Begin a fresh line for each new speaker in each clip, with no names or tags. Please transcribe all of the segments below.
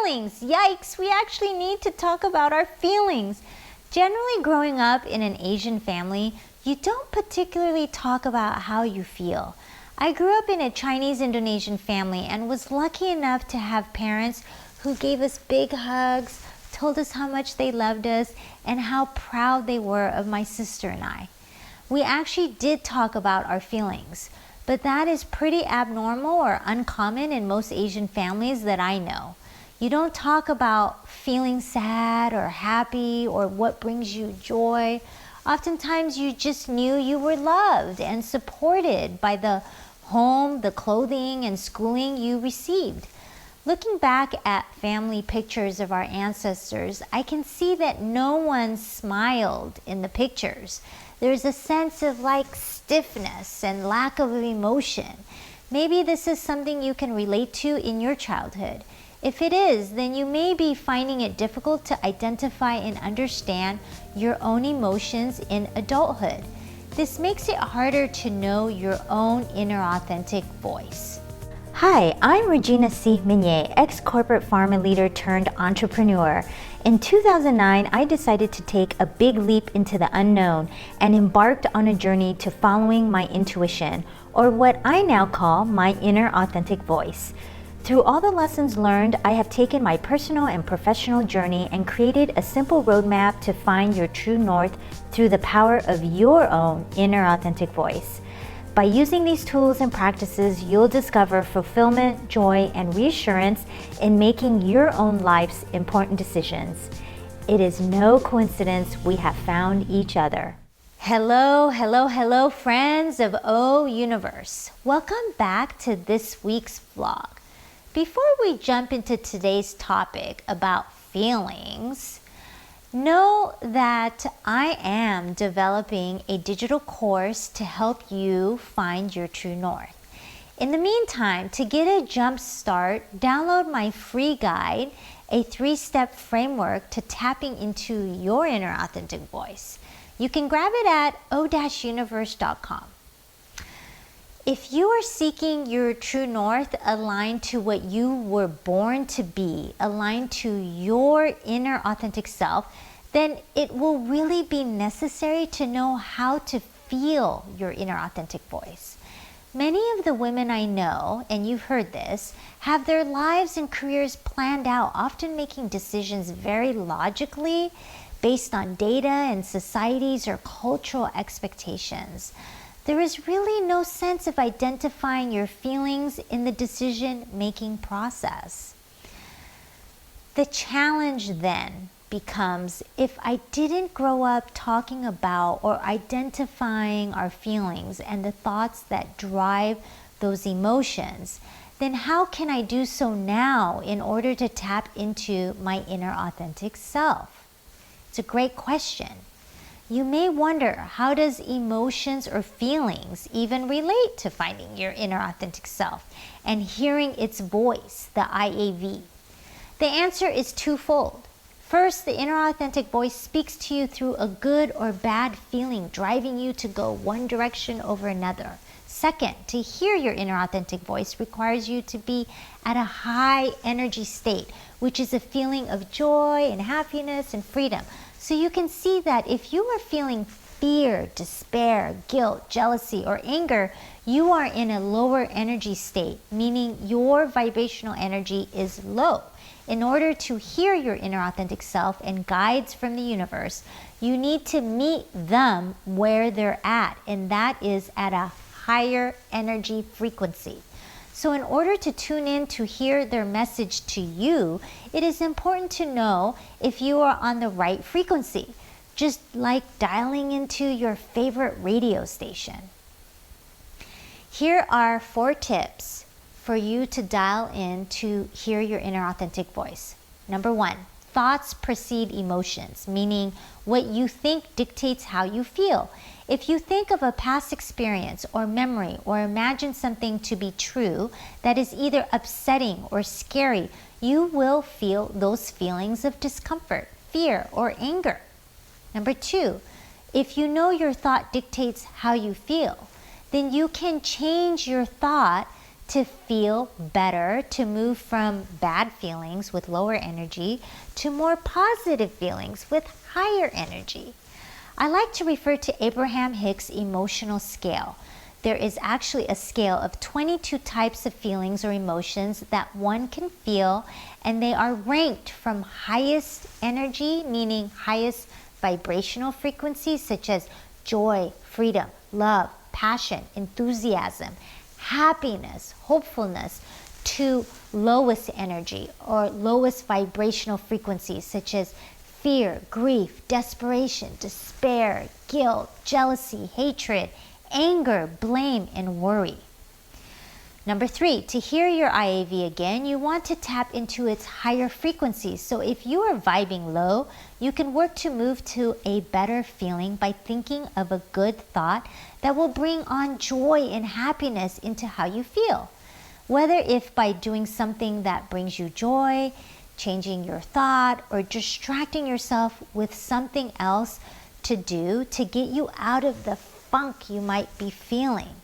feelings. Yikes, we actually need to talk about our feelings. Generally, growing up in an Asian family, you don't particularly talk about how you feel. I grew up in a Chinese-Indonesian family and was lucky enough to have parents who gave us big hugs, told us how much they loved us, and how proud they were of my sister and I. We actually did talk about our feelings, but that is pretty abnormal or uncommon in most Asian families that I know. You don't talk about feeling sad or happy or what brings you joy. Oftentimes you just knew you were loved and supported by the home, the clothing, and schooling you received. Looking back at family pictures of our ancestors, I can see that no one smiled in the pictures. There's a sense of stiffness and lack of emotion. Maybe this is something you can relate to in your childhood. If it is, then you may be finding it difficult to identify and understand your own emotions in adulthood. This makes it harder to know your own inner authentic voice. Hi, I'm Regina C. Minier, ex-corporate pharma leader turned entrepreneur. In 2009, I decided to take a big leap into the unknown and embarked on a journey to following my intuition, or what I now call my inner authentic voice. Through all the lessons learned, I have taken my personal and professional journey and created a simple roadmap to find your true north through the power of your own inner authentic voice. By using these tools and practices, you'll discover fulfillment, joy, and reassurance in making your own life's important decisions. It is no coincidence we have found each other. Hello, hello, hello, friends of O Universe. Welcome back to this week's vlog. Before we jump into today's topic about feelings, know that I am developing a digital course to help you find your true north. In the meantime, to get a jump start, download my free guide, a 3-step framework to tapping into your inner authentic voice. You can grab it at o-universe.com. If you are seeking your true north aligned to what you were born to be, aligned to your inner authentic self, then it will really be necessary to know how to feel your inner authentic voice. Many of the women I know, and you've heard this, have their lives and careers planned out, often making decisions very logically based on data and society's or cultural expectations. There is really no sense of identifying your feelings in the decision-making process. The challenge then becomes, if I didn't grow up talking about or identifying our feelings and the thoughts that drive those emotions, then how can I do so now in order to tap into my inner authentic self? It's a great question. You may wonder, how does emotions or feelings even relate to finding your inner authentic self and hearing its voice, the IAV? The answer is twofold. First, the inner authentic voice speaks to you through a good or bad feeling, driving you to go one direction over another. Second, to hear your inner authentic voice requires you to be at a high energy state, which is a feeling of joy and happiness and freedom. So you can see that if you are feeling fear, despair, guilt, jealousy, or anger, you are in a lower energy state, meaning your vibrational energy is low. In order to hear your inner authentic self and guides from the universe, you need to meet them where they're at, and that is at a higher energy frequency. So in order to tune in to hear their message to you, it is important to know if you are on the right frequency, just like dialing into your favorite radio station. Here are 4 tips for you to dial in to hear your inner authentic voice. Number 1, thoughts precede emotions, meaning what you think dictates how you feel. If you think of a past experience or memory or imagine something to be true that is either upsetting or scary, you will feel those feelings of discomfort, fear, or anger. Number 2, if you know your thought dictates how you feel, then you can change your thought to feel better, to move from bad feelings with lower energy to more positive feelings with higher energy. I like to refer to Abraham Hicks' emotional scale. There is actually a scale of 22 types of feelings or emotions that one can feel, and they are ranked from highest energy, meaning highest vibrational frequencies such as joy, freedom, love, passion, enthusiasm, happiness, hopefulness, to lowest energy or lowest vibrational frequencies such as fear, grief, desperation, despair, guilt, jealousy, hatred, anger, blame, and worry. Number 3, to hear your IAV again, you want to tap into its higher frequencies. So if you are vibing low, you can work to move to a better feeling by thinking of a good thought that will bring on joy and happiness into how you feel. Whether if by doing something that brings you joy, changing your thought, or distracting yourself with something else to do to get you out of the funk you might be feeling.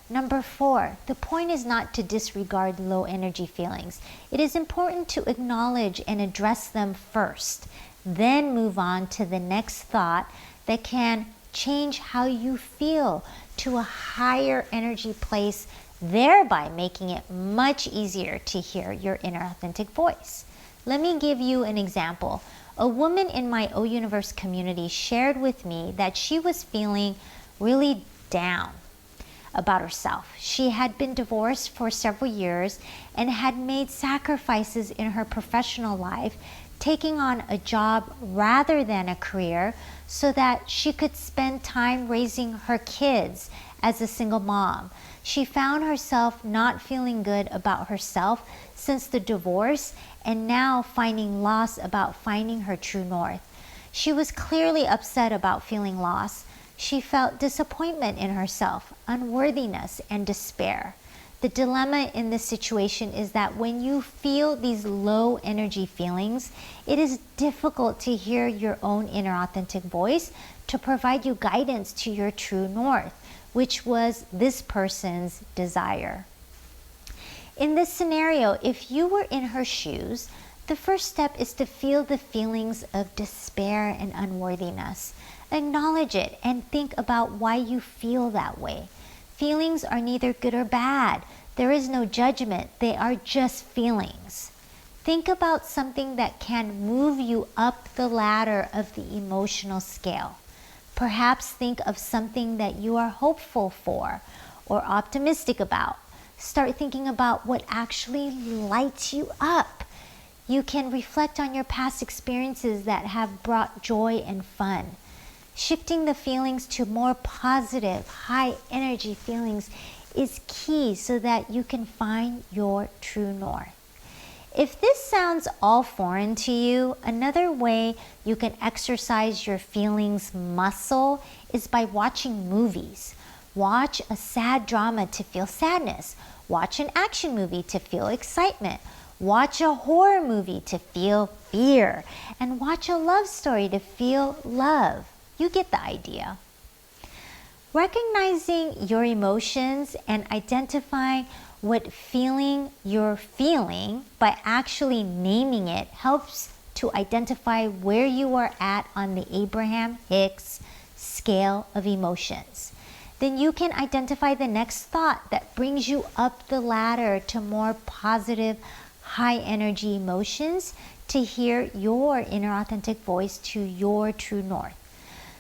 Number 4, the point is not to disregard low energy feelings. It is important to acknowledge and address them first, then move on to the next thought that can change how you feel to a higher energy place, thereby making it much easier to hear your inner authentic voice. Let me give you an example. A woman in my O Universe community shared with me that she was feeling really down about herself. She had been divorced for several years and had made sacrifices in her professional life, taking on a job rather than a career so that she could spend time raising her kids as a single mom. She found herself not feeling good about herself since the divorce and now finding lost about finding her true north. She was clearly upset about feeling lost. She felt disappointment in herself, unworthiness, and despair. The dilemma in this situation is that when you feel these low energy feelings, it is difficult to hear your own inner authentic voice to provide you guidance to your true north, which was this person's desire. In this scenario, if you were in her shoes, the first step is to feel the feelings of despair and unworthiness. Acknowledge it and think about why you feel that way. Feelings are neither good or bad. There is no judgment. They are just feelings. Think about something that can move you up the ladder of the emotional scale. Perhaps think of something that you are hopeful for or optimistic about. Start thinking about what actually lights you up. You can reflect on your past experiences that have brought joy and fun. Shifting the feelings to more positive, high energy feelings is key so that you can find your true north. If this sounds all foreign to you, another way you can exercise your feelings muscle is by watching movies. Watch a sad drama to feel sadness. Watch an action movie to feel excitement. Watch a horror movie to feel fear. And watch a love story to feel love. You get the idea. Recognizing your emotions and identifying what feeling you're feeling by actually naming it helps to identify where you are at on the Abraham Hicks scale of emotions. Then you can identify the next thought that brings you up the ladder to more positive, high energy emotions to hear your inner authentic voice to your true north.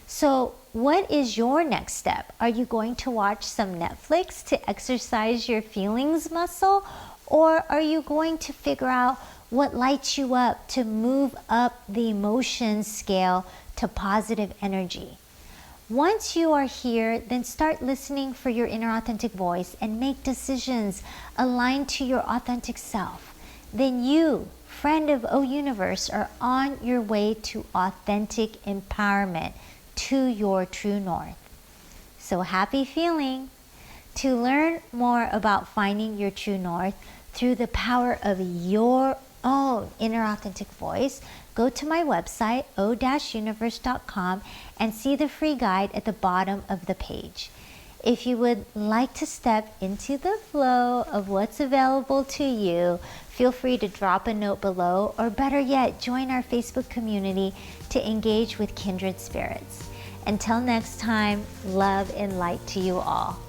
So what is your next step? Are you going to watch some Netflix to exercise your feelings muscle? Or are you going to figure out what lights you up to move up the emotions scale to positive energy? Once you are here, then start listening for your inner authentic voice and make decisions aligned to your authentic self. Then you, friend of O Universe, are on your way to authentic empowerment, to your true north. So happy feeling! To learn more about finding your true north through the power of your own inner authentic voice, go to my website, o-universe.com, and see the free guide at the bottom of the page. If you would like to step into the flow of what's available to you, feel free to drop a note below, or better yet, join our Facebook community to engage with kindred spirits. Until next time, love and light to you all.